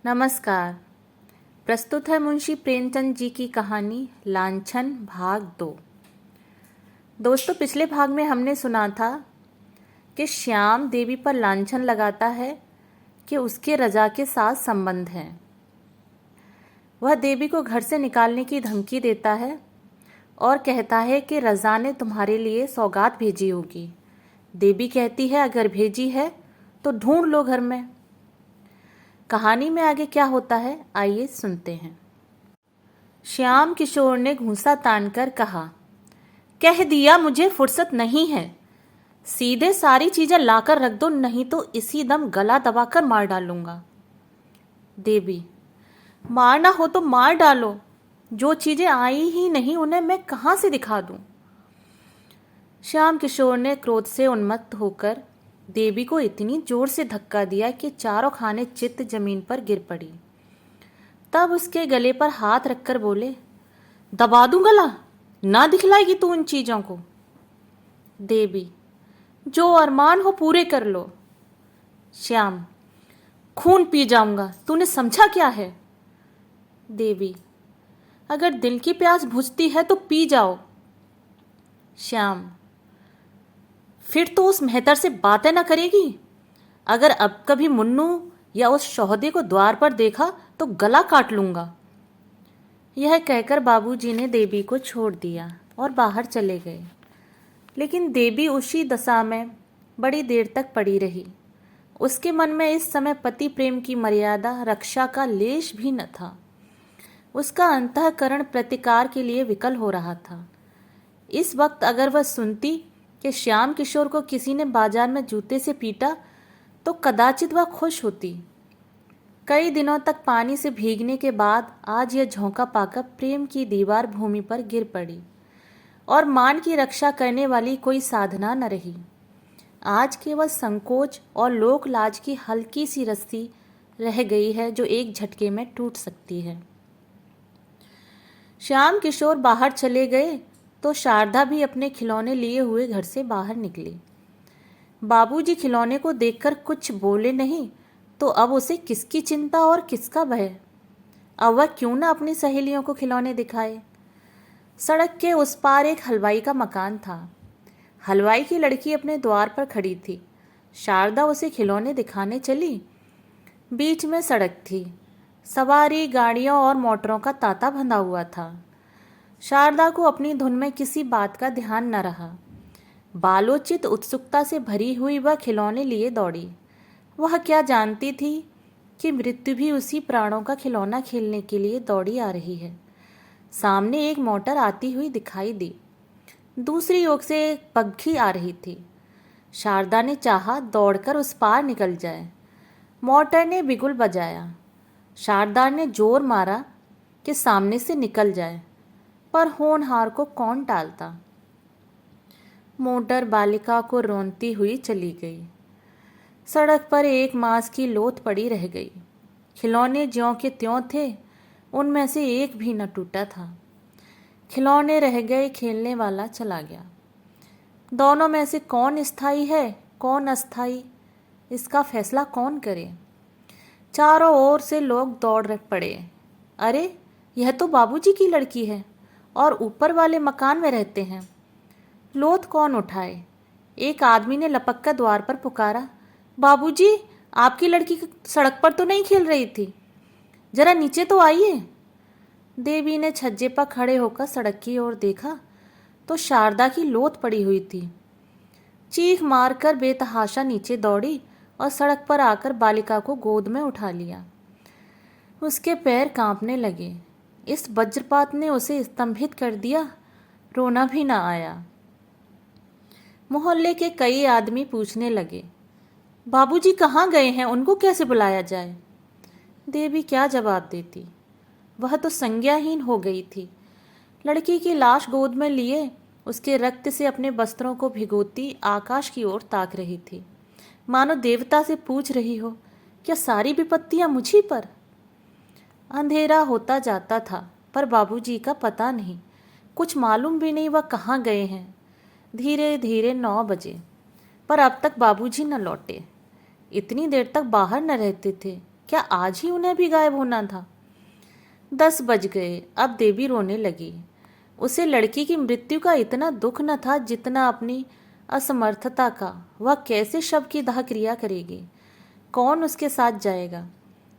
नमस्कार। प्रस्तुत है मुंशी प्रेमचंद जी की कहानी लांछन भाग 2। दोस्तों, पिछले भाग में हमने सुना था कि श्याम देवी पर लांछन लगाता है कि उसके रजा के साथ संबंध हैं। वह देवी को घर से निकालने की धमकी देता है और कहता है कि रजा ने तुम्हारे लिए सौगात भेजी होगी। देवी कहती है अगर भेजी है तो ढूंढ लो घर में। कहानी में आगे क्या होता है, आइए सुनते हैं। श्याम किशोर ने घूंसा तानकर कहा, कह दिया मुझे फुर्सत नहीं है। सीधे सारी चीजें लाकर रख दो, नहीं तो इसी दम गला दबाकर मार डालूंगा। देवी, मारना हो तो मार डालो। जो चीजें आई ही नहीं उन्हें मैं कहां से दिखा दूं। श्याम किशोर ने क्रोध से उन्मत्त होकर देवी को इतनी जोर से धक्का दिया कि चारों खाने चित्त जमीन पर गिर पड़ी। तब उसके गले पर हाथ रखकर बोले, दबा दूं गला, ना दिखलाएगी तू उन चीजों को। देवी, जो अरमान हो पूरे कर लो। श्याम, खून पी जाऊंगा, तूने समझा क्या है। देवी, अगर दिल की प्यास बुझती है तो पी जाओ। श्याम, फिर तो उस मेहतर से बातें ना करेगी। अगर अब कभी मुन्नू या उस शौहदे को द्वार पर देखा तो गला काट लूंगा। यह कहकर बाबूजी ने देवी को छोड़ दिया और बाहर चले गए। लेकिन देवी उसी दशा में बड़ी देर तक पड़ी रही। उसके मन में इस समय पति प्रेम की मर्यादा रक्षा का लेश भी न था। उसका अंतःकरण प्रतिकार के लिए विकल हो रहा था। इस वक्त अगर वह सुनती कि श्याम किशोर को किसी ने बाजार में जूते से पीटा तो कदाचित वह खुश होती। कई दिनों तक पानी से भीगने के बाद आज यह झोंका पाकर प्रेम की दीवार भूमि पर गिर पड़ी और मान की रक्षा करने वाली कोई साधना न रही। आज केवल संकोच और लोक लाज की हल्की सी रस्सी रह गई है जो एक झटके में टूट सकती है। श्याम किशोर बाहर चले गए तो शारदा भी अपने खिलौने लिए हुए घर से बाहर निकली। बाबूजी खिलौने को देखकर कुछ बोले नहीं तो अब उसे किसकी चिंता और किसका भय। अब वह क्यों ना अपनी सहेलियों को खिलौने दिखाए। सड़क के उस पार एक हलवाई का मकान था। हलवाई की लड़की अपने द्वार पर खड़ी थी। शारदा उसे खिलौने दिखाने चली। बीच में सड़क थी। सवारी गाड़ियों और मोटरों का तांता बंधा हुआ था। शारदा को अपनी धुन में किसी बात का ध्यान न रहा। बालोचित उत्सुकता से भरी हुई वह खिलौने लिए दौड़ी। वह क्या जानती थी कि मृत्यु भी उसी प्राणों का खिलौना खेलने के लिए दौड़ी आ रही है। सामने एक मोटर आती हुई दिखाई दी। दूसरी ओर से एक पग्घी आ रही थी। शारदा ने चाहा दौड़कर उस पार निकल जाए। मोटर ने बिगुल बजाया। शारदा ने जोर मारा कि सामने से निकल जाए, पर होनहार को कौन टालता। मोटर बालिका को रोनती हुई चली गई। सड़क पर एक मांस की लोथ पड़ी रह गई। खिलौने ज्यों के त्यों थे, उनमें से एक भी न टूटा था। खिलौने रह गए, खेलने वाला चला गया। दोनों में से कौन स्थायी है कौन अस्थायी, इसका फैसला कौन करे। चारों ओर से लोग दौड़ पड़े। अरे, यह तो बाबूजी की लड़की है और ऊपर वाले मकान में रहते हैं। लोथ कौन उठाए। एक आदमी ने लपक कर द्वार पर पुकारा, बाबूजी, आपकी लड़की सड़क पर तो नहीं खेल रही थी, जरा नीचे तो आइए। देवी ने छज्जे पर खड़े होकर सड़क की ओर देखा तो शारदा की लोथ पड़ी हुई थी। चीख मारकर बेतहाशा नीचे दौड़ी और सड़क पर आकर बालिका को गोद में उठा लिया। उसके पैर कांपने लगे। इस वज्रपात ने उसे स्तंभित कर दिया। रोना भी ना आया। मोहल्ले के कई आदमी पूछने लगे, बाबूजी कहाँ गए हैं, उनको कैसे बुलाया जाए। देवी क्या जवाब देती। वह तो संज्ञाहीन हो गई थी। लड़की की लाश गोद में लिए उसके रक्त से अपने वस्त्रों को भिगोती आकाश की ओर ताक रही थी, मानो देवता से पूछ रही हो, क्या सारी विपत्तियां मुझी पर। अंधेरा होता जाता था, पर बाबूजी का पता नहीं। कुछ मालूम भी नहीं वह कहाँ गए हैं। धीरे धीरे 9 बजे, पर अब तक बाबूजी न लौटे। इतनी देर तक बाहर न रहते थे। क्या आज ही उन्हें भी गायब होना था? 10 बज गए। अब देवी रोने लगी। उसे लड़की की मृत्यु का इतना दुख न था जितना अपनी असमर्थता का। वह कैसे शव की दाह क्रिया करेगी? कौन उसके साथ जाएगा?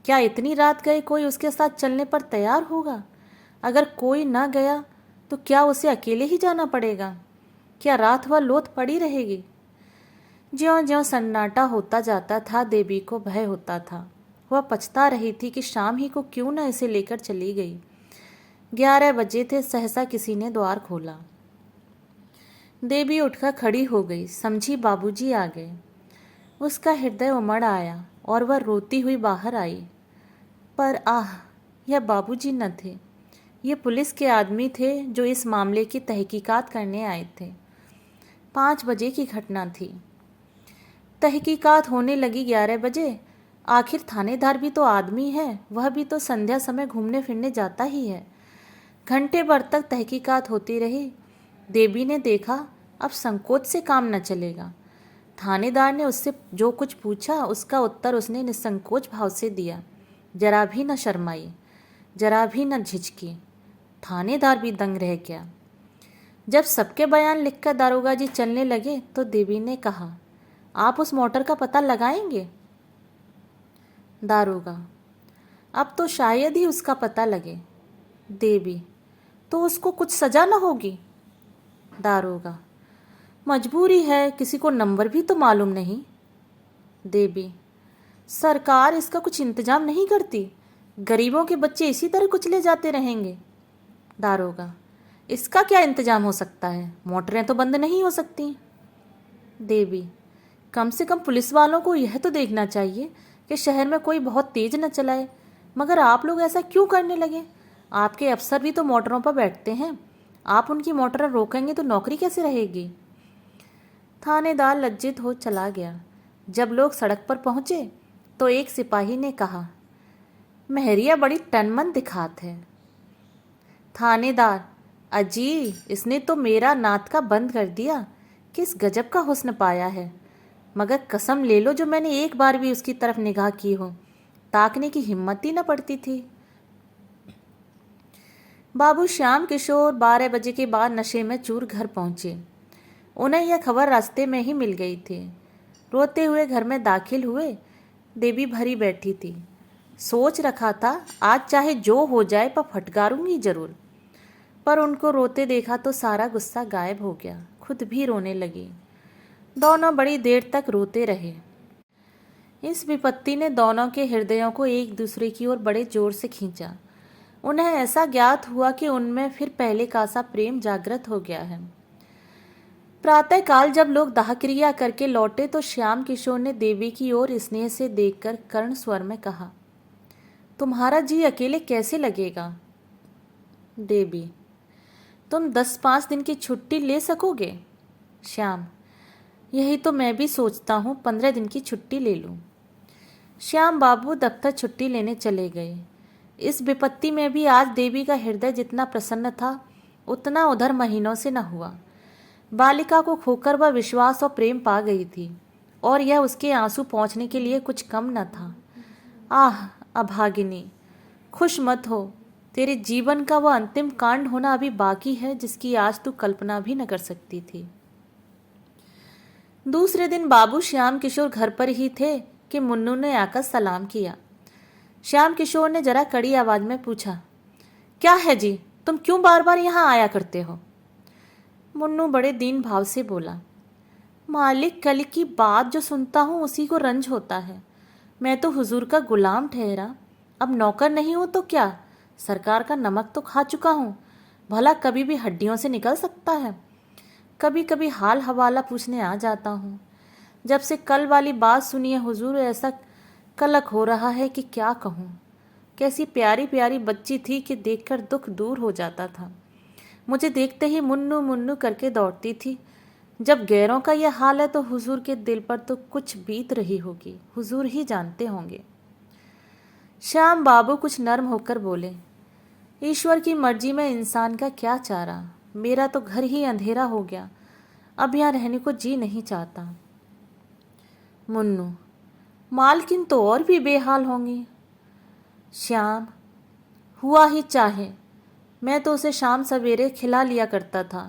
क्या इतनी रात गए कोई उसके साथ चलने पर तैयार होगा? अगर कोई न गया तो क्या उसे अकेले ही जाना पड़ेगा? क्या रात वह लोथ पड़ी रहेगी? ज्यों ज्यों सन्नाटा होता जाता था देवी को भय होता था। वह पछता रही थी कि शाम ही को क्यों न इसे लेकर चली गई। 11 बजे थे। सहसा किसी ने द्वार खोला। देवी उठकर खड़ी हो गई। समझी बाबूजी आ गए। उसका हृदय उमड़ आया और वह रोती हुई बाहर आई। पर आह, यह बाबूजी न थे। ये पुलिस के आदमी थे जो इस मामले की तहकीकात करने आए थे। 5 बजे की घटना थी। तहकीकात होने लगी 11 बजे। आखिर थानेदार भी तो आदमी है, वह भी तो संध्या समय घूमने फिरने जाता ही है। घंटे भर तक तहकीकात होती रही। देवी ने देखा अब संकोच से काम न चलेगा। थानेदार ने उससे जो कुछ पूछा उसका उत्तर उसने निसंकोच भाव से दिया। जरा भी न शर्माई, जरा भी न झिझकी। थानेदार भी दंग रह गया। जब सबके बयान लिखकर दारोगा जी चलने लगे तो देवी ने कहा, आप उस मोटर का पता लगाएंगे? दारोगा, अब तो शायद ही उसका पता लगे। देवी, तो उसको कुछ सजा न होगी? दारोगा, मजबूरी है, किसी को नंबर भी तो मालूम नहीं। देवी, सरकार इसका कुछ इंतजाम नहीं करती? गरीबों के बच्चे इसी तरह कुचले जाते रहेंगे। दारोगा, इसका क्या इंतजाम हो सकता है? मोटरें तो बंद नहीं हो सकती। देवी, कम से कम पुलिस वालों को यह तो देखना चाहिए कि शहर में कोई बहुत तेज न चलाए। मगर आप लोग ऐसा क्यों करने लगे? आपके अफसर भी तो मोटरों पर बैठते हैं। आप उनकी मोटरें रोकेंगे तो नौकरी कैसे रहेगी? थानेदार लज्जित हो चला गया। जब लोग सड़क पर पहुंचे तो एक सिपाही ने कहा, महरिया बड़ी टनमन दिखात है। थानेदार, अजी, इसने तो मेरा नात का बंद कर दिया। किस गजब का हुस्न पाया है। मगर कसम ले लो जो मैंने एक बार भी उसकी तरफ निगाह की हो, ताकने की हिम्मत ही न पड़ती थी। बाबू श्याम किशोर 12 बजे के बाद नशे में चूर घर पहुंचे। उन्हें यह खबर रास्ते में ही मिल गई थी। रोते हुए घर में दाखिल हुए। देवी भरी बैठी थी। सोच रखा था आज चाहे जो हो जाए पर फटकारूंगी जरूर। पर उनको रोते देखा तो सारा गुस्सा गायब हो गया। खुद भी रोने लगी। दोनों बड़ी देर तक रोते रहे। इस विपत्ति ने दोनों के हृदयों को एक दूसरे की ओर बड़े जोर से खींचा। उन्हें ऐसा ज्ञात हुआ कि उनमें फिर पहले का सा प्रेम जागृत हो गया है। प्रातःकाल जब लोग दाह क्रिया करके लौटे तो श्याम किशोर ने देवी की ओर स्नेह से देखकर कर्ण स्वर में कहा, तुम्हारा जी अकेले कैसे लगेगा? देवी, तुम 10-5 दिन की छुट्टी ले सकोगे? श्याम, यही तो मैं भी सोचता हूँ, 15 दिन की छुट्टी ले लूँ। श्याम बाबू दफ्तर छुट्टी लेने चले गए। इस विपत्ति में भी आज देवी का हृदय जितना प्रसन्न था उतना उधर महीनों से न हुआ। बालिका को खोकर वह विश्वास और प्रेम पा गई थी और यह उसके आंसू पहुँचने के लिए कुछ कम न था। आह अभागिनी, खुश मत हो। तेरे जीवन का वह अंतिम कांड होना अभी बाकी है जिसकी आज तू कल्पना भी न कर सकती थी। दूसरे दिन बाबू श्याम किशोर घर पर ही थे कि मुन्नू ने आकर सलाम किया। श्याम किशोर ने जरा कड़ी आवाज में पूछा, क्या है जी, तुम क्यों बार बार यहाँ आया करते हो? मुन्नू बड़े दीन भाव से बोला, मालिक, कल की बात जो सुनता हूँ उसी को रंज होता है। मैं तो हुजूर का गुलाम ठहरा, अब नौकर नहीं हूँ तो क्या, सरकार का नमक तो खा चुका हूँ। भला कभी भी हड्डियों से निकल सकता है। कभी कभी हाल हवाला पूछने आ जाता हूँ। जब से कल वाली बात सुनी है हुजूर, ऐसा कलक हो रहा है कि क्या कहूँ। कैसी प्यारी प्यारी बच्ची थी कि देखकर दुख दूर हो जाता था। मुझे देखते ही मुन्नू मुन्नू करके दौड़ती थी। जब गैरों का यह हाल है तो हुजूर के दिल पर तो कुछ बीत रही होगी, हुजूर ही जानते होंगे। श्याम बाबू कुछ नर्म होकर बोले, ईश्वर की मर्जी में इंसान का क्या चारा। मेरा तो घर ही अंधेरा हो गया, अब यहाँ रहने को जी नहीं चाहता। मुन्नू, मालकिन तो और भी बेहाल होंगी। श्याम, हुआ ही चाहे, मैं तो उसे शाम सवेरे खिला लिया करता था।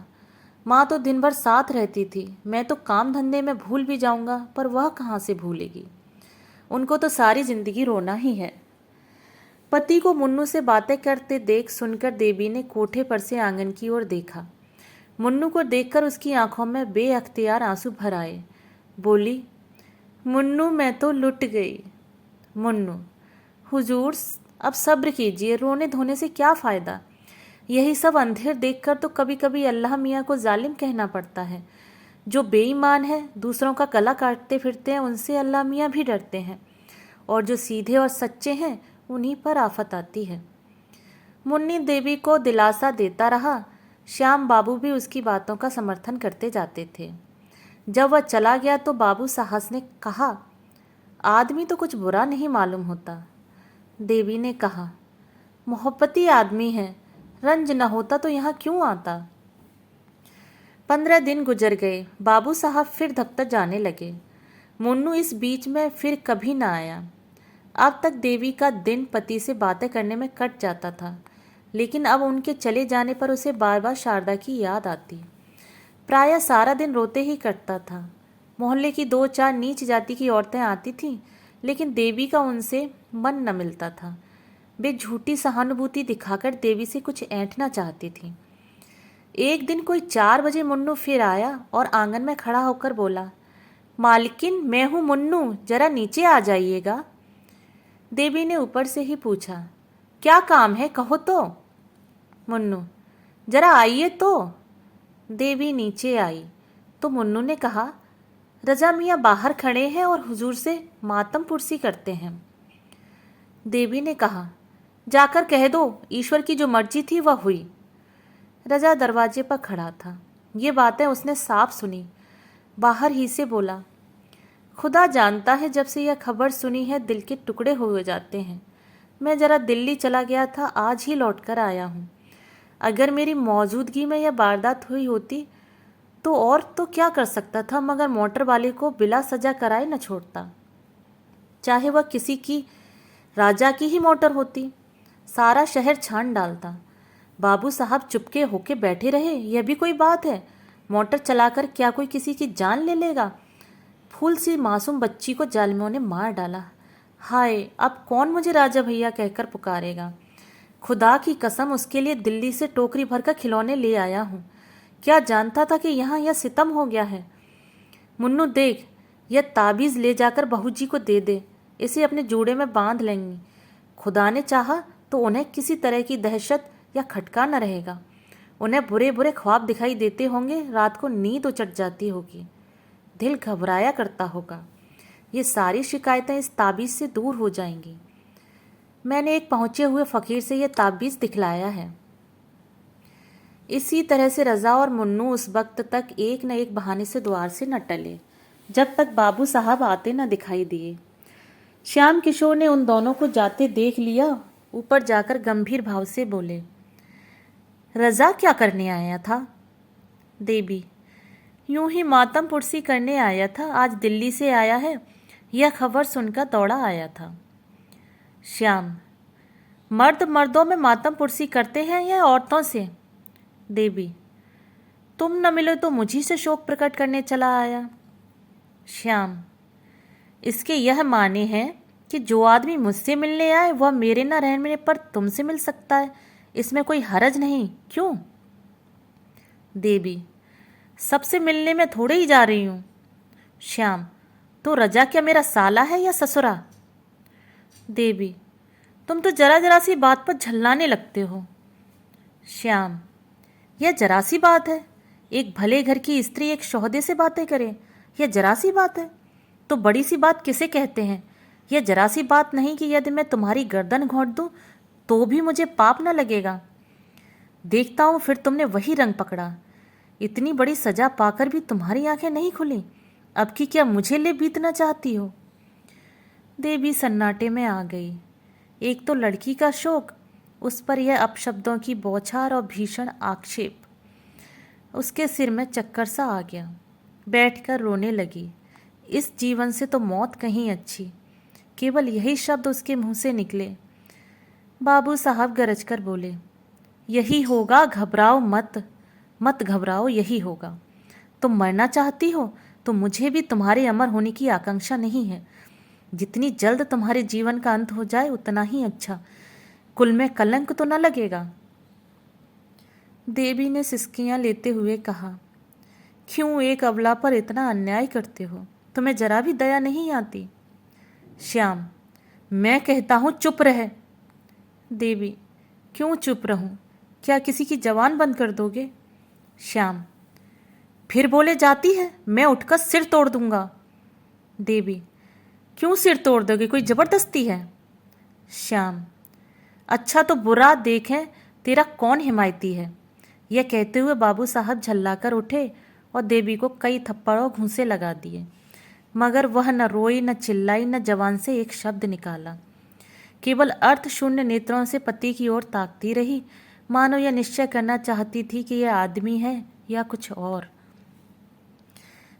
माँ तो दिन भर साथ रहती थी। मैं तो काम धंधे में भूल भी जाऊंगा, पर वह कहाँ से भूलेगी। उनको तो सारी जिंदगी रोना ही है। पति को मुन्नू से बातें करते देख सुनकर देवी ने कोठे पर से आंगन की ओर देखा। मुन्नू को देखकर उसकी आंखों में बेअख्तियार आंसू भर आए। बोली, मुन्नू, मैं तो लुट गई। मुन्नू, हुजूर अब सब्र कीजिए, रोने धोने से क्या फ़ायदा। यही सब अंधेर देखकर तो कभी कभी अल्लाह मियाँ को जालिम कहना पड़ता है। जो बेईमान है, दूसरों का गला काटते फिरते हैं, उनसे अल्लाह मियाँ भी डरते हैं, और जो सीधे और सच्चे हैं उन्हीं पर आफत आती है। मुन्नी देवी को दिलासा देता रहा। श्याम बाबू भी उसकी बातों का समर्थन करते जाते थे। जब वह चला गया तो बाबू साहस ने कहा, आदमी तो कुछ बुरा नहीं मालूम होता। देवी ने कहा, मोहब्बती आदमी है, रंज न होता तो यहाँ क्यों आता। 15 दिन गुजर गए। बाबू साहब फिर दफ्तर जाने लगे। मुन्नू इस बीच में फिर कभी ना आया। अब तक देवी का दिन पति से बातें करने में कट जाता था, लेकिन अब उनके चले जाने पर उसे बार बार शारदा की याद आती। प्रायः सारा दिन रोते ही कटता था। मोहल्ले की 2-4 नीच जाति की औरतें आती थीं, लेकिन देवी का उनसे मन न मिलता था। वे झूठी सहानुभूति दिखाकर देवी से कुछ ऐंठना चाहती थीं। एक दिन कोई 4 बजे मुन्नू फिर आया और आंगन में खड़ा होकर बोला, मालकिन, मैं हूँ मुन्नू, जरा नीचे आ जाइएगा। देवी ने ऊपर से ही पूछा, क्या काम है, कहो तो। मुन्नू, जरा आइए तो। देवी नीचे आई तो मुन्नू ने कहा, रजा मियाँ बाहर खड़े हैं और हुजूर से मातम पुरसी करते हैं। देवी ने कहा, जाकर कह दो, ईश्वर की जो मर्जी थी वह हुई। रजा दरवाजे पर खड़ा था। ये बातें उसने साफ सुनी। बाहर ही से बोला, खुदा जानता है, जब से यह खबर सुनी है दिल के टुकड़े हो जाते हैं। मैं जरा दिल्ली चला गया था, आज ही लौट कर आया हूँ। अगर मेरी मौजूदगी में यह वारदात हुई होती तो और तो क्या कर सकता था, मगर मोटर वाले को बिला सजा कराए न छोड़ता, चाहे वह किसी की राजा की ही मोटर होती। सारा शहर छान डालता। बाबू साहब चुपके होके बैठे रहे, यह भी कोई बात है। मोटर चलाकर क्या कोई किसी की जान ले लेगा। फूल सी मासूम बच्ची को जालिमों ने मार डाला। हाय, अब कौन मुझे राजा भैया कहकर पुकारेगा। खुदा की कसम, उसके लिए दिल्ली से टोकरी भरकर खिलौने ले आया हूँ। क्या जानता था कि यहाँ यह सितम हो गया है। मुन्नू देख, यह ताबीज़ ले जाकर बहू जी को दे दे, इसे अपने जूड़े में बांध लेंगी। खुदा ने चाहा तो उन्हें किसी तरह की दहशत या खटका न रहेगा। उन्हें बुरे बुरे ख्वाब दिखाई देते होंगे, रात को नींद उचट जाती होगी, दिल घबराया करता होगा। ये सारी शिकायतें इस ताबीज़ से दूर हो जाएंगी। मैंने एक पहुँचे हुए फ़कीर से यह ताबीज़ दिखलाया है। इसी तरह से रज़ा और मुन्नू उस वक्त तक एक न एक बहाने से द्वार से न टले, जब तक बाबू साहब आते न दिखाई दिए। श्याम किशोर ने उन दोनों को जाते देख लिया। ऊपर जाकर गंभीर भाव से बोले, रज़ा क्या करने आया था। देवी, यूं ही मातम पुरसी करने आया था, आज दिल्ली से आया है, यह खबर सुनकर दौड़ा आया था। श्याम, मर्द मर्दों में मातम पुरसी करते हैं या औरतों से। देवी, तुम न मिलो तो मुझी से शोक प्रकट करने चला आया। श्याम, इसके यह माने हैं कि जो आदमी मुझसे मिलने आए वह मेरे न रहने पर तुमसे मिल सकता है, इसमें कोई हरज नहीं, क्यों। देवी, सबसे मिलने में थोड़े ही जा रही हूँ। श्याम, तो रजा क्या मेरा साला है या ससुरा। देवी, तुम तो जरा जरा सी बात पर झल्लाने लगते हो। श्याम, यह जरा सी बात है। एक भले घर की स्त्री एक शौहदे से बातें करे, यह जरा सी बात है। तो बड़ी सी बात किसे कहते हैं। यह जरा सी बात नहीं कि यदि मैं तुम्हारी गर्दन घोंट दूं तो भी मुझे पाप न लगेगा। देखता हूं फिर तुमने वही रंग पकड़ा। इतनी बड़ी सजा पाकर भी तुम्हारी आंखें नहीं खुली। अब की क्या मुझे ले बीतना चाहती हो। देवी सन्नाटे में आ गई। एक तो लड़की का शोक, उस पर यह अपशब्दों की बौछार और भीषण आक्षेप। उसके सिर में चक्कर सा आ गया। बैठकर रोने लगी। इस जीवन से तो मौत कहीं अच्छी। केवल यही शब्द उसके मुंह से निकले। बाबू साहब गरज कर बोले, यही होगा, घबराओ मत, मत घबराओ, यही होगा। तुम मरना चाहती हो तो मुझे भी तुम्हारे अमर होने की आकांक्षा नहीं है। जितनी जल्द तुम्हारे जीवन का अंत हो जाए उतना ही अच्छा। कुल में कलंक तो न लगेगा। देवी ने सिसकियां लेते हुए कहा, क्यों एक अबला पर इतना अन्याय करते हो? तुम्हें जरा भी दया नहीं आती? श्याम, मैं कहता हूं चुप रहे। देवी, क्यों चुप रहूं? क्या किसी की जबान बंद कर दोगे? श्याम, फिर बोले जाती है, मैं उठकर सिर तोड़ दूंगा। देवी, क्यों सिर तोड़ दोगे? कोई जबरदस्ती है? श्याम, अच्छा तो बुरा देखें तेरा कौन हिमायती है। यह कहते हुए बाबू साहब झल्लाकर उठे और देवी को कई थप्पड़ और घूंसे लगा दिए, मगर वह न रोई, न चिल्लाई, न जबान से एक शब्द निकाला। केवल अर्थ शून्य नेत्रों से पति की ओर ताकती रही, मानो यह निश्चय करना चाहती थी कि यह आदमी है या कुछ और।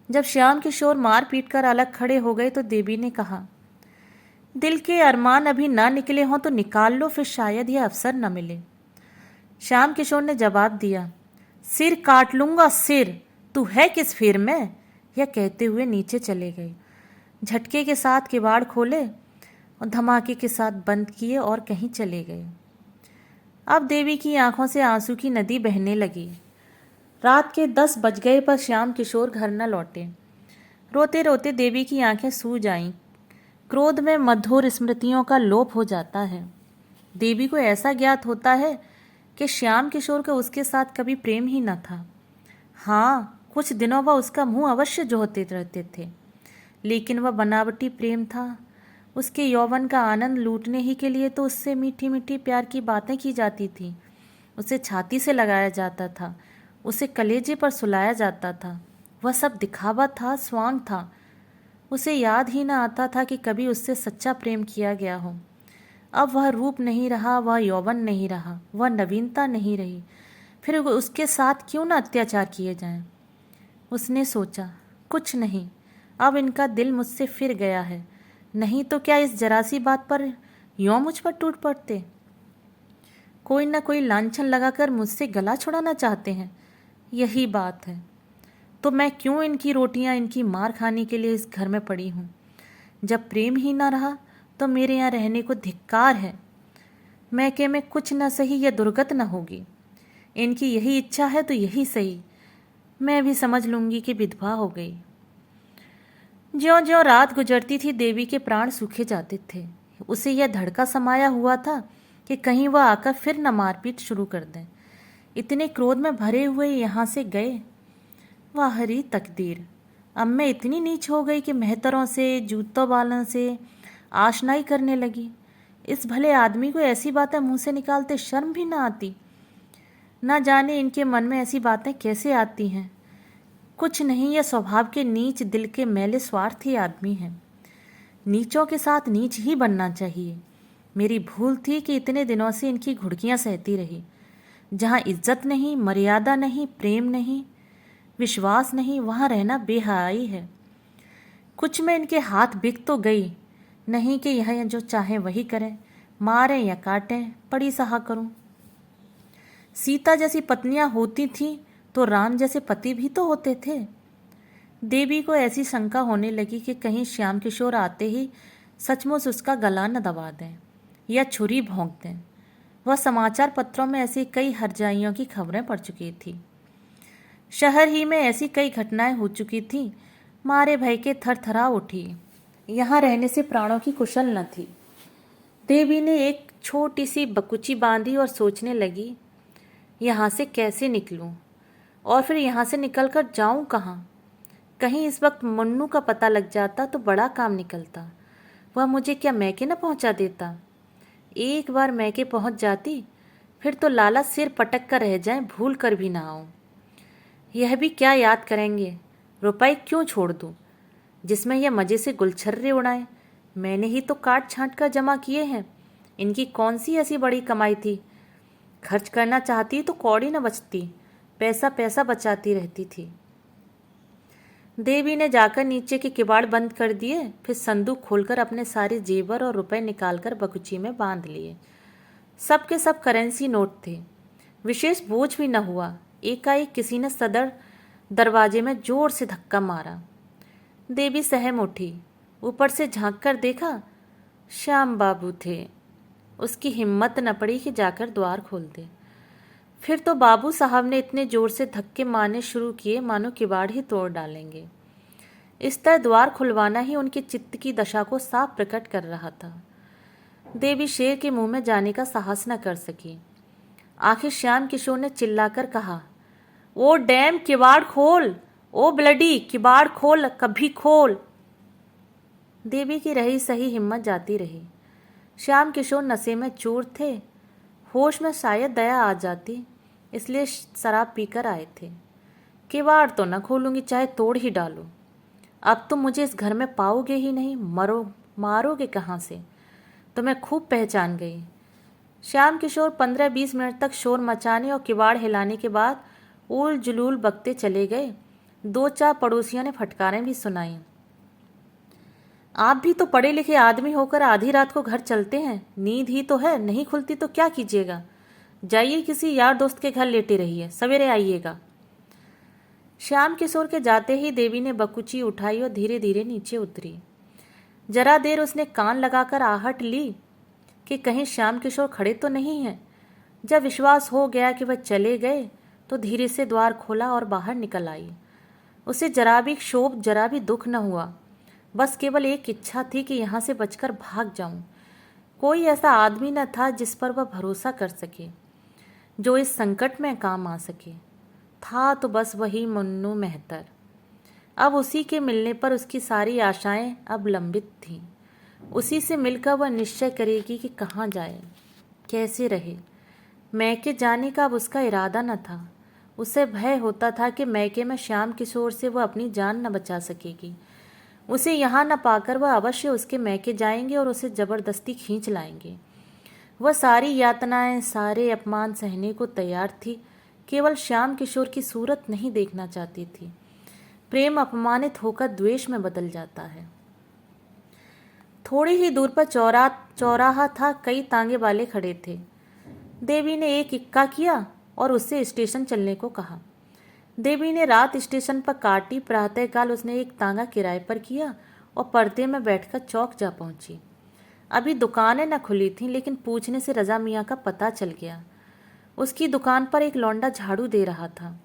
जब श्याम किशोर मार पीट कर अलग खड़े हो गए तो देवी ने कहा, दिल के अरमान अभी ना निकले हों तो निकाल लो, फिर शायद यह अवसर न मिले। श्याम किशोर ने जवाब दिया, सिर काट लूंगा, सिर। तू है किस फिर में? यह कहते हुए नीचे चले गए। झटके के साथ किवाड़ खोले और धमाके के साथ बंद किए और कहीं चले गए। अब देवी की आंखों से आंसू की नदी बहने लगी। रात के 10 बज गए पर श्याम किशोर घर न लौटे। रोते रोते देवी की आंखें सूज आईं। क्रोध में मधुर स्मृतियों का लोप हो जाता है। देवी को ऐसा ज्ञात होता है कि श्याम किशोर का उसके साथ कभी प्रेम ही न था। हाँ, कुछ दिनों वह उसका मुंह अवश्य जोहते रहते थे, लेकिन वह बनावटी प्रेम था। उसके यौवन का आनंद लूटने ही के लिए तो उससे मीठी मीठी प्यार की बातें की जाती थीं। उसे छाती से लगाया जाता था, उसे कलेजे पर सुलाया जाता था। वह सब दिखावा था, स्वांग था। उसे याद ही न आता था कि कभी उससे सच्चा प्रेम किया गया हो। अब वह रूप नहीं रहा, वह यौवन नहीं रहा, वह नवीनता नहीं रही। फिर उसके साथ क्यों न अत्याचार किए जाएं? उसने सोचा, कुछ नहीं, अब इनका दिल मुझसे फिर गया है। नहीं तो क्या इस जरा सी बात पर यों मुझ पर टूट पड़ते? कोई न कोई लांछन लगाकर मुझसे गला छुड़ाना चाहते हैं। यही बात है। तो मैं क्यों इनकी रोटियां, इनकी मार खाने के लिए इस घर में पड़ी हूँ? जब प्रेम ही ना रहा तो मेरे यहाँ रहने को धिक्कार है। मैके में कुछ न सही, यह दुर्गत न होगी। इनकी यही इच्छा है तो यही सही। मैं भी समझ लूंगी कि विधवा हो गई। ज्यों ज्यों रात गुजरती थी देवी के प्राण सूखे जाते थे। उसे यह धड़का समाया हुआ था कि कहीं वह आकर फिर न मारपीट शुरू कर दें। इतने क्रोध में भरे हुए यहाँ से गए। वाह हरी तकदीर! अब मैं इतनी नीच हो गई कि मेहतरों से, जूतों वालों से आशनाई करने लगी। इस भले आदमी को ऐसी बातें मुंह से निकालते शर्म भी ना आती। ना जाने इनके मन में ऐसी बातें कैसे आती हैं। कुछ नहीं, यह स्वभाव के नीच, दिल के मैले स्वार्थी आदमी हैं। नीचों के साथ नीच ही बनना चाहिए। मेरी भूल थी कि इतने दिनों से इनकी घुड़कियां सहती रही। जहाँ इज्जत नहीं, मर्यादा नहीं, प्रेम नहीं, विश्वास नहीं, वहाँ रहना बेहयाई है। कुछ में इनके हाथ बिक तो गई, नहीं कि यह जो चाहें वही करें, मारें या काटें, पड़ी सहा करूं। सीता जैसी पत्नियां होती थीं तो राम जैसे पति भी तो होते थे। देवी को ऐसी शंका होने लगी कि कहीं श्याम किशोर आते ही सचमुच उसका गला न दबा दें या छुरी भोंक दें। वह समाचार पत्रों में ऐसी कई हरजाइयों की खबरें पढ़ चुकी थी। शहर ही में ऐसी कई घटनाएं हो चुकी थीं। मारे भय के थरथरा उठी। यहाँ रहने से प्राणों की कुशल न थी। देवी ने एक छोटी सी बकुची बांधी और सोचने लगी, यहाँ से कैसे निकलूं और फिर यहाँ से निकलकर जाऊं कहाँ? कहीं इस वक्त मुन्नू का पता लग जाता तो बड़ा काम निकलता। वह मुझे क्या मैके न पहुँचा देता? एक बार मैके पहुँच जाती फिर तो लाला सिर पटक कर रह जाए, भूल कर भी ना आऊं। यह भी क्या याद करेंगे? रुपए क्यों छोड़ दूं जिसमें यह मज़े से गुलछर्रे उड़ाएं? मैंने ही तो काट छांट कर जमा किए हैं। इनकी कौन सी ऐसी बड़ी कमाई थी? खर्च करना चाहती तो कौड़ी न बचती, पैसा पैसा बचाती रहती थी। देवी ने जाकर नीचे के किवाड़ बंद कर दिए, फिर संदूक खोलकर अपने सारे जेवर और रुपए निकालकर बकुची में बांध लिए। सब के सब करेंसी नोट थे। विशेष बोझ भी न हुआ। एकाएक किसी ने सदर दरवाजे में जोर से धक्का मारा। देवी सहम उठी। ऊपर से झांक कर देखा, श्याम बाबू थे। उसकी हिम्मत न पड़ी कि जाकर द्वार खोल दे। फिर तो बाबू साहब ने इतने जोर से धक्के मारने शुरू किए मानो किवाड़ ही तोड़ डालेंगे। इस तरह द्वार खुलवाना ही उनके चित्त की दशा को साफ प्रकट कर रहा था। देवी शेर के मुंह में जाने का साहस न कर सकी। आखिर श्याम किशोर ने चिल्लाकर कहा, ओ डैम किवाड़ खोल, ओ ब्लडी किवाड़ खोल, कभी खोल। देवी की रही सही हिम्मत जाती रही। श्याम किशोर नशे में चूर थे। होश में शायद दया आ जाती, इसलिए शराब पीकर आए थे। किवाड़ तो न खोलूंगी, चाहे तोड़ ही डालो। अब तुम मुझे इस घर में पाओगे ही नहीं। मारोगे कहाँ से? तो मैं खूब पहचान गई। श्याम किशोर 15-20 मिनट तक शोर मचाने और किवाड़ हिलाने के बाद उल जुलूल बकते चले गए। 2-4 पड़ोसियों ने फटकारें भी सुनाई। आप भी तो पढ़े लिखे आदमी होकर आधी रात को घर चलते हैं। नींद ही तो है, नहीं खुलती तो क्या कीजिएगा? जाइए किसी यार दोस्त के घर लेटे रहिए, सवेरे आइएगा। श्याम किशोर के जाते ही देवी ने बकुची उठाई और धीरे धीरे नीचे उतरी। जरा देर उसने कान लगाकर आहट ली कि कहीं श्याम किशोर खड़े तो नहीं हैं। जब विश्वास हो गया कि वह चले गए तो धीरे से द्वार खोला और बाहर निकल आई। उसे जरा भी क्षोभ, जरा भी दुख न हुआ। बस केवल एक इच्छा थी कि यहाँ से बचकर भाग जाऊं। कोई ऐसा आदमी न था जिस पर वह भरोसा कर सके, जो इस संकट में काम आ सके। था तो बस वही मुन्नू मेहतर। अब उसी के मिलने पर उसकी सारी आशाएं अब लंबित थीं। उसी से मिलकर वह निश्चय करेगी कि कहाँ जाए, कैसे रहे। मैके जाने का अब उसका इरादा न था। उसे भय होता था कि मैके में श्याम किशोर से वह अपनी जान न बचा सकेगी। उसे यहाँ न पाकर वह अवश्य उसके मैके जाएंगे और उसे जबरदस्ती खींच लाएंगे। वह सारी यातनाएं, सारे अपमान सहने को तैयार थी, केवल श्याम किशोर की सूरत नहीं देखना चाहती थी। प्रेम अपमानित होकर द्वेष में बदल जाता है। थोड़ी ही दूर पर चौराहा था। कई तांगे वाले खड़े थे। देवी ने एक इक्का किया और उससे स्टेशन चलने को कहा। देवी ने रात स्टेशन पर काटी। प्रातःकाल उसने एक तांगा किराए पर किया और पर्दे में बैठकर चौक जा पहुंची। अभी दुकानें न खुली थीं, लेकिन पूछने से रजा मियाँ का पता चल गया। उसकी दुकान पर एक लौंडा झाड़ू दे रहा था।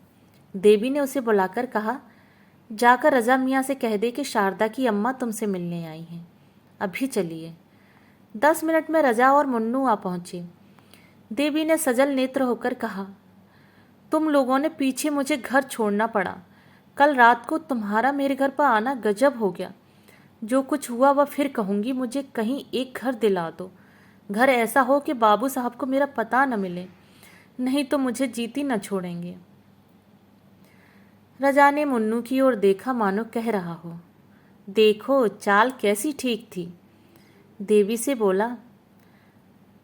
देवी ने उसे बुलाकर कहा, जाकर रजा मियाँ से कह दे कि शारदा की अम्मा तुमसे मिलने आई हैं। अभी चलिए। 10 मिनट में रजा और मुन्नू आ पहुंचे। देवी ने सजल नेत्र होकर कहा, तुम लोगों ने पीछे मुझे घर छोड़ना पड़ा। कल रात को तुम्हारा मेरे घर पर आना गजब हो गया। जो कुछ हुआ वह फिर कहूँगी। मुझे कहीं एक घर दिला दो। घर ऐसा हो कि बाबू साहब को मेरा पता न मिले, नहीं तो मुझे जीती न छोड़ेंगे। रजा ने मुन्नू की ओर देखा, मानो कह रहा हो, देखो चाल कैसी ठीक थी। देवी से बोला,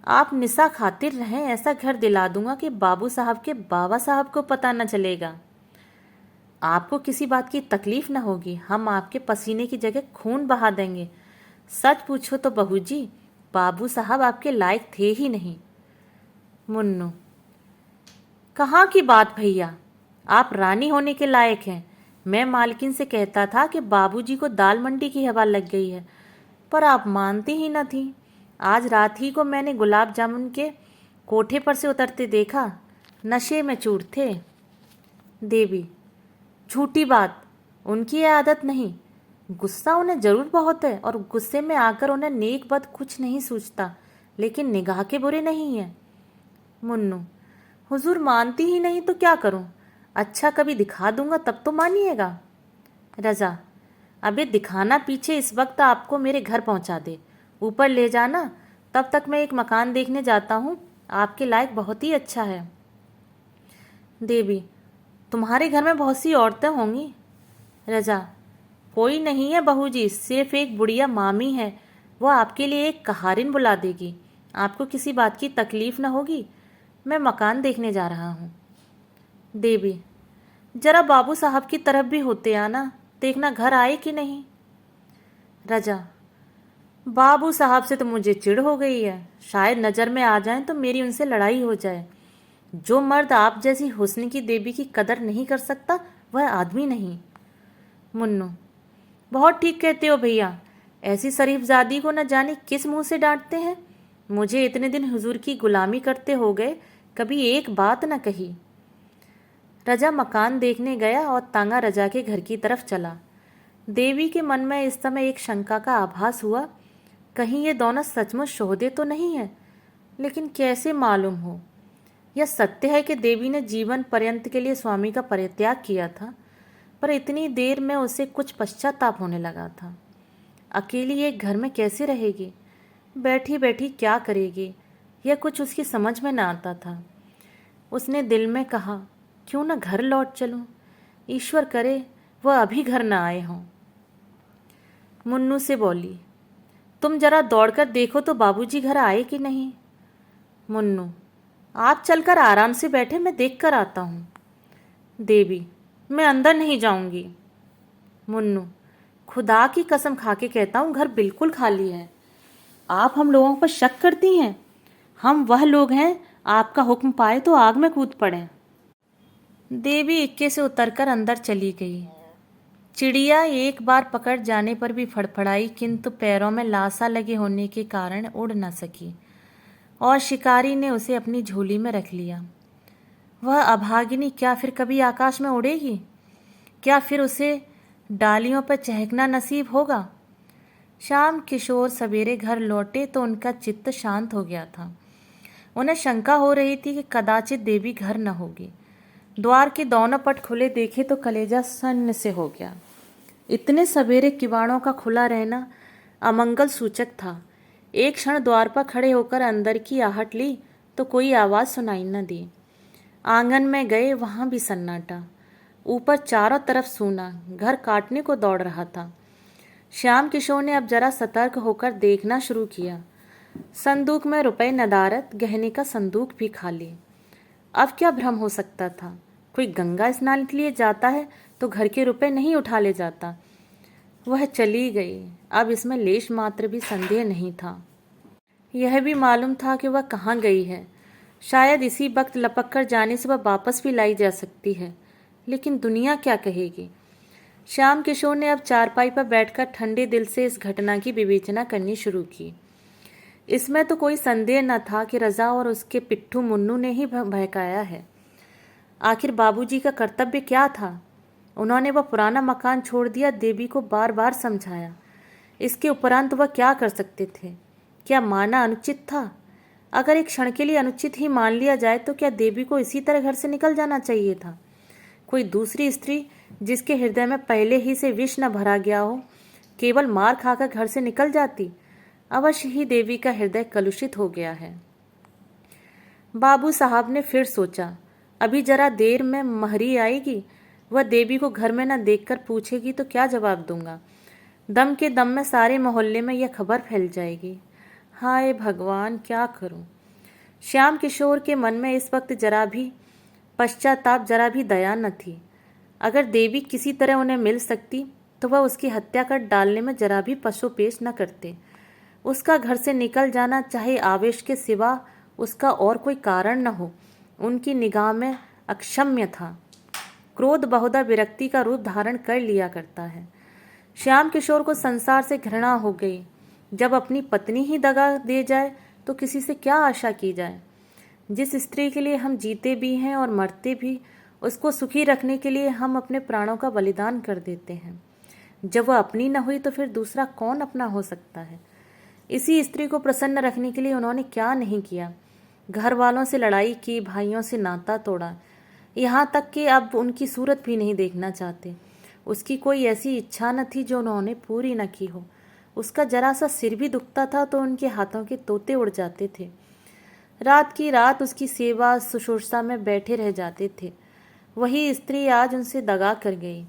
आप निशा खातिर रहें, ऐसा घर दिला दूंगा कि बाबू साहब के बाबा साहब को पता न चलेगा। आपको किसी बात की तकलीफ न होगी। हम आपके पसीने की जगह खून बहा देंगे। सच पूछो तो बहू जी, बाबू साहब आपके लायक थे ही नहीं। मुन्नू, कहाँ की बात भैया, आप रानी होने के लायक हैं। मैं मालकिन से कहता था कि बाबूजी को दाल मंडी की हवा लग गई है, पर आप मानती ही न थी। आज रात ही को मैंने गुलाब जामुन के कोठे पर से उतरते देखा। नशे में चूर थे। देवी, झूठी बात, उनकी यह आदत नहीं। गुस्सा उन्हें जरूर बहुत है और गुस्से में आकर उन्हें नेक बद कुछ नहीं सूझता, लेकिन निगाह के बुरे नहीं है। मुन्नू, हुजूर मानती ही नहीं तो क्या करूं? अच्छा कभी दिखा दूंगा तब तो मानिएगा। रजा, अबे दिखाना पीछे, इस वक्त आपको मेरे घर पहुंचा दे। ऊपर ले जाना, तब तक मैं एक मकान देखने जाता हूँ। आपके लायक बहुत ही अच्छा है। देवी, तुम्हारे घर में बहुत सी औरतें होंगी। रजा, कोई नहीं है बहू जी, सिर्फ एक बुढ़िया मामी है। वो आपके लिए एक कहारिन बुला देगी। आपको किसी बात की तकलीफ न होगी। मैं मकान देखने जा रहा हूँ। देवी, जरा बाबू साहब की तरफ भी होते आना, देखना घर आए कि नहीं। रजा, बाबू साहब से तो मुझे चिढ़ हो गई है, शायद नज़र में आ जाएं तो मेरी उनसे लड़ाई हो जाए। जो मर्द आप जैसी हुस्न की देवी की कदर नहीं कर सकता वह आदमी नहीं। मुन्नू, बहुत ठीक कहते हो भैया, ऐसी शरीफजादी को न जाने किस मुंह से डांटते हैं। मुझे इतने दिन हुजूर की गुलामी करते हो गए, कभी एक बात न कही। रजा मकान देखने गया और तांगा रजा के घर की तरफ चला। देवी के मन में इस समय एक शंका का आभास हुआ, कहीं ये दोनों सचमुच शोहदे तो नहीं है। लेकिन कैसे मालूम हो? यह सत्य है कि देवी ने जीवन पर्यंत के लिए स्वामी का परित्याग किया था, पर इतनी देर में उसे कुछ पश्चाताप होने लगा था। अकेली एक घर में कैसे रहेगी? बैठी बैठी क्या करेगी? यह कुछ उसकी समझ में न आता था। उसने दिल में कहा, क्यों न घर लौट चलूं? ईश्वर करे वह अभी घर न आए हों। मुन्नू से बोली, तुम जरा दौड़कर देखो तो बाबूजी घर आए कि नहीं। मुन्नू, आप चलकर आराम से बैठे, मैं देख कर आता हूँ। देवी, मैं अंदर नहीं जाऊंगी। मुन्नू, खुदा की कसम खा के कहता हूँ घर बिल्कुल खाली है। आप हम लोगों पर शक करती हैं? हम वह लोग हैं आपका हुक्म पाए तो आग में कूद पड़े। देवी इक्के से उतरकर अंदर चली गई। चिड़िया एक बार पकड़ जाने पर भी फड़फड़ाई, किंतु पैरों में लासा लगे होने के कारण उड़ न सकी और शिकारी ने उसे अपनी झोली में रख लिया। वह अभागिनी क्या फिर कभी आकाश में उड़ेगी? क्या फिर उसे डालियों पर चहकना नसीब होगा? शाम किशोर सवेरे घर लौटे तो उनका चित्त शांत हो गया था। उन्हें शंका हो रही थी कि कदाचित देवी घर न होगी। द्वार के दोनों पट खुले देखे तो कलेजा सन्न से हो गया। इतने सवेरे किवाड़ों का खुला रहना अमंगल सूचक था। एक क्षण द्वार पर खड़े होकर अंदर की आहट ली तो कोई आवाज़ सुनाई न दी। आंगन में गए, वहाँ भी सन्नाटा। ऊपर चारों तरफ सूना, घर काटने को दौड़ रहा था। श्याम किशोर ने अब जरा सतर्क होकर देखना शुरू किया। संदूक में रुपए नदारत, गहने का संदूक भी खाली। अब क्या भ्रम हो सकता था? कोई गंगा स्नान के लिए जाता है तो घर के रुपए नहीं उठा ले जाता। वह चली गई, अब इसमें लेश मात्र भी संदेह नहीं था। यह भी मालूम था कि वह कहाँ गई है। शायद इसी वक्त लपक कर जाने से वह वापस भी लाई जा सकती है, लेकिन दुनिया क्या कहेगी? श्याम किशोर ने अब चारपाई पर बैठकर ठंडे दिल से इस घटना की विवेचना करनी शुरू की। इसमें तो कोई संदेह न था कि रजा और उसके पिट्ठू मुन्नू ने ही बहकाया है। आखिर बाबूजी का कर्तव्य क्या था? उन्होंने वह पुराना मकान छोड़ दिया, देवी को बार बार समझाया। इसके उपरांत वह क्या कर सकते थे? क्या माना अनुचित था? अगर एक क्षण के लिए अनुचित ही मान लिया जाए तो क्या देवी को इसी तरह घर से निकल जाना चाहिए था? कोई दूसरी स्त्री जिसके हृदय में पहले ही से विष न भरा गया हो, केवल मार खाकर घर से निकल जाती? अवश्य ही देवी का हृदय कलुषित हो गया है। बाबू साहब ने फिर सोचा, अभी जरा देर में महरी आएगी, वह देवी को घर में न देखकर पूछेगी तो क्या जवाब दूंगा? दम के दम में सारे मोहल्ले में यह खबर फैल जाएगी। हाय भगवान, क्या करूं? श्याम किशोर के मन में इस वक्त जरा भी पश्चाताप, जरा भी दया न थी। अगर देवी किसी तरह उन्हें मिल सकती तो वह उसकी हत्या कर डालने में जरा भी पशुपेश न करते। उसका घर से निकल जाना, चाहे आवेश के सिवा उसका और कोई कारण न हो, उनकी निगाह में अक्षम्य था। क्रोध बहुधा विरक्ति का रूप धारण कर लिया करता है। श्याम किशोर को संसार से घृणा हो गई। जब अपनी पत्नी ही दगा दे जाए तो किसी से क्या आशा की जाए? जिस स्त्री के लिए हम जीते भी हैं और मरते भी, उसको सुखी रखने के लिए हम अपने प्राणों का बलिदान कर देते हैं। जब वह अपनी न हुई तो फिर दूसरा कौन अपना हो सकता है? इसी स्त्री को प्रसन्न रखने के लिए उन्होंने क्या नहीं किया। घर वालों से लड़ाई की, भाइयों से नाता तोड़ा, यहाँ तक कि अब उनकी सूरत भी नहीं देखना चाहते। उसकी कोई ऐसी इच्छा न थी जो उन्होंने पूरी न की हो। उसका जरा सा सिर भी दुखता था तो उनके हाथों के तोते उड़ जाते थे। रात की रात उसकी सेवा शुश्रूषा में बैठे रह जाते थे। वही स्त्री आज उनसे दगा कर गई।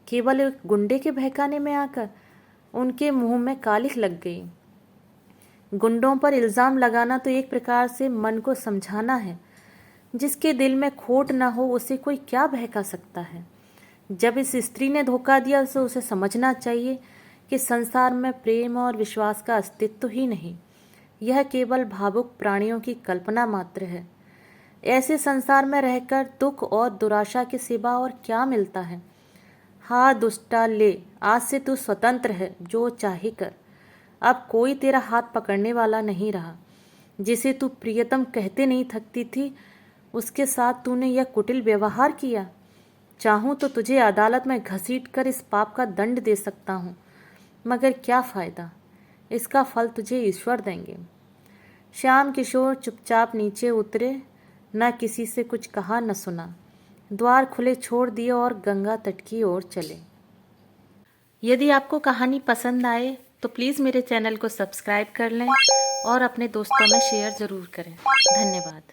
केवल एक गुंडे के बहकाने में आकर उनके मुंह में कालिख लग गई। गुंडों पर इल्ज़ाम लगाना तो एक प्रकार से मन को समझाना है। जिसके दिल में खोट न हो उसे कोई क्या बहका सकता है? जब इस स्त्री ने धोखा दिया तो उसे समझना चाहिए कि संसार में प्रेम और विश्वास का अस्तित्व ही नहीं, यह केवल भावुक प्राणियों की कल्पना मात्र है। ऐसे संसार में रहकर दुख और दुराशा के सिवा और क्या मिलता है। हाँ दुष्टा ले, आज से तू स्वतंत्र है, जो चाहे कर। अब कोई तेरा हाथ पकड़ने वाला नहीं रहा। जिसे तू प्रियतम कहते नहीं थकती थी, उसके साथ तूने यह कुटिल व्यवहार किया। चाहूँ तो तुझे अदालत में घसीट कर इस पाप का दंड दे सकता हूँ, मगर क्या फ़ायदा, इसका फल तुझे ईश्वर देंगे। श्याम किशोर चुपचाप नीचे उतरे, न किसी से कुछ कहा न सुना। द्वार खुले छोड़ दिए और गंगा तट की ओर चले। यदि आपको कहानी पसंद आए तो प्लीज़ मेरे चैनल को सब्सक्राइब कर लें और अपने दोस्तों में शेयर ज़रूर करें। धन्यवाद।